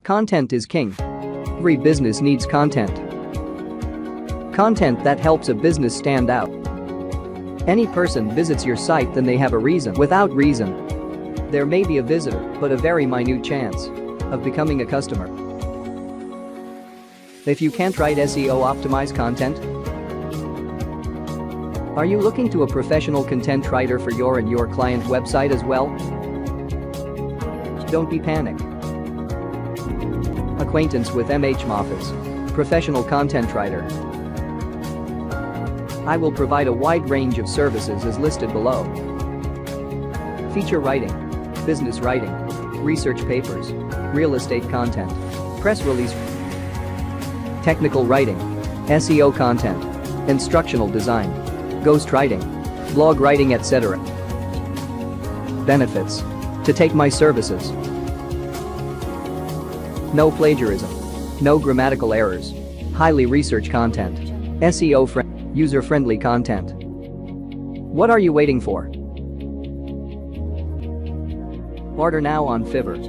Content is king. Every business needs content. Content that helps a business stand out. Any person visits your site, then they have a reason. Without reason, there may be a visitor, but a very minute chance of becoming a customer. If you can't write SEO optimized content, are you looking to a professional content writer for your and your client website as well? Don't be panicked. Acquaintance with M.H Mahfuz, professional content writer. I will provide a wide range of services as listed below. Feature writing, business writing, research papers, real estate content, press release, technical writing, SEO content, instructional design, ghostwriting, blog writing, etc. Benefits: to take my services. No plagiarism. No grammatical errors. Highly researched content. SEO user-friendly content. What are you waiting for? Order now on Fiverr.